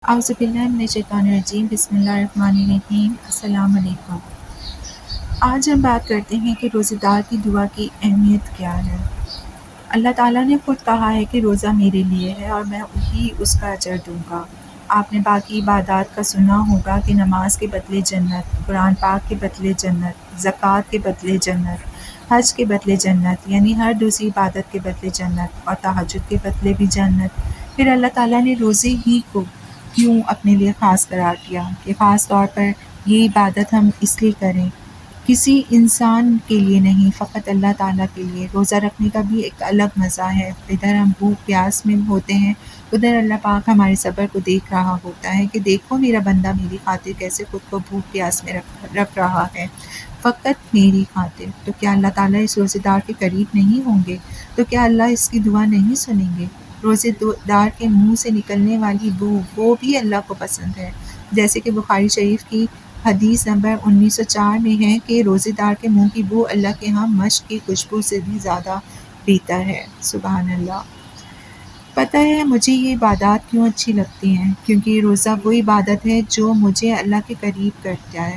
اعوذ باللہ من الشیطان الرجیم، بسم اللہ الرحمن الرحیم۔ السلام علیکم۔ آج ہم بات کرتے ہیں کہ روزہ دار کی دعا کی اہمیت کیا ہے۔ اللہ تعالیٰ نے خود کہا ہے کہ روزہ میرے لیے ہے اور میں ہی اس کا اجر دوں گا۔ آپ نے باقی عبادات کا سنا ہوگا کہ نماز کے بدلے جنت، قرآن پاک کے بدلے جنت، زکوٰۃ کے بدلے جنت، حج کے بدلے جنت، یعنی ہر دوسری عبادت کے بدلے جنت، اور تہجد کے بدلے بھی جنت۔ پھر اللہ تعالیٰ نے روزے ہی کو کیوں اپنے لیے خاص قرار دیا کہ خاص طور پر یہ عبادت ہم اس لیے کریں، کسی انسان کے لیے نہیں، فقط اللہ تعالیٰ کے لیے۔ روزہ رکھنے کا بھی ایک الگ مزہ ہے۔ ادھر ہم بھوک پیاس میں ہوتے ہیں، ادھر اللہ پاک ہمارے صبر کو دیکھ رہا ہوتا ہے کہ دیکھو میرا بندہ میری خاطر کیسے خود کو بھوک پیاس میں رکھ رہا ہے، فقط میری خاطر۔ تو کیا اللہ تعالیٰ اس روزے دار کے قریب نہیں ہوں گے؟ تو کیا اللہ اس کی دعا نہیں سنیں گے؟ روزے دار کے منہ سے نکلنے والی بو وہ بھی اللہ کو پسند ہے، جیسے کہ بخاری شریف کی حدیث نمبر 1904 میں ہے کہ روزے دار کے منہ کی بو اللہ کے ہاں مشک کی خوشبو سے بھی زیادہ بہتر ہے۔ سبحان اللہ۔ پتہ ہے مجھے یہ عبادات کیوں اچھی لگتی ہیں؟ کیونکہ روزہ وہ عبادت ہے جو مجھے اللہ کے قریب کرتا ہے۔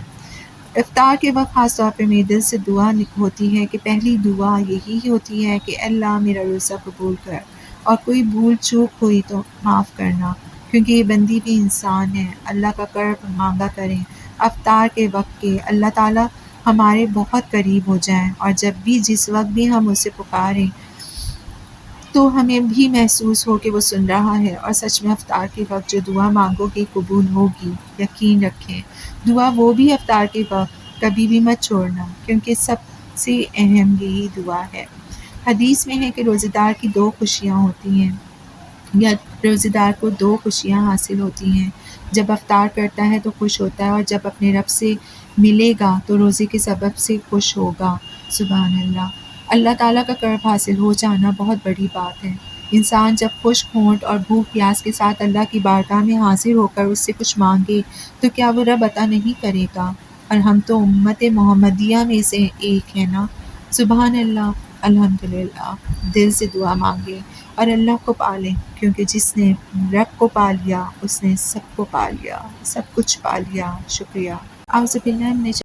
افطار کے وقت خاص طور پہ میرے دل سے دعا ہوتی ہے کہ پہلی دعا یہی ہوتی ہے کہ اللہ میرا روزہ قبول کر، اور کوئی بھول چوک ہوئی تو معاف کرنا، کیونکہ یہ بندی بھی انسان ہے۔ اللہ کا قرب مانگا کریں افطار کے وقت کہ اللہ تعالیٰ ہمارے بہت قریب ہو جائیں، اور جب بھی جس وقت بھی ہم اسے پکاریں تو ہمیں بھی محسوس ہو کہ وہ سن رہا ہے، اور سچ میں افطار کے وقت جو دعا مانگو گے قبول ہوگی، یقین رکھیں۔ دعا وہ بھی افطار کے وقت کبھی بھی مت چھوڑنا، کیونکہ سب سے اہم یہی دعا ہے۔ حدیث میں ہے کہ روزہ دار کی دو خوشیاں ہوتی ہیں، یا روزہ دار کو دو خوشیاں حاصل ہوتی ہیں۔ جب افطار کرتا ہے تو خوش ہوتا ہے، اور جب اپنے رب سے ملے گا تو روزے کے سبب سے خوش ہوگا۔ سبحان اللہ۔ اللہ تعالیٰ کا قرب حاصل ہو جانا بہت بڑی بات ہے۔ انسان جب خشک ہونٹ اور بھوک پیاس کے ساتھ اللہ کی بارگاہ میں حاضر ہو کر اس سے کچھ مانگے تو کیا وہ رب عطا نہیں کرے گا؟ اور ہم تو امت محمدیہ میں سے ایک ہے نا۔ سبحان اللہ، الحمدللہ۔ دل سے دعا مانگے اور اللہ کو پالیں، کیونکہ جس نے رب کو پا لیا اس نے سب کو پا لیا، سب کچھ پا لیا۔ شکریہ۔ اعوذ باللہ من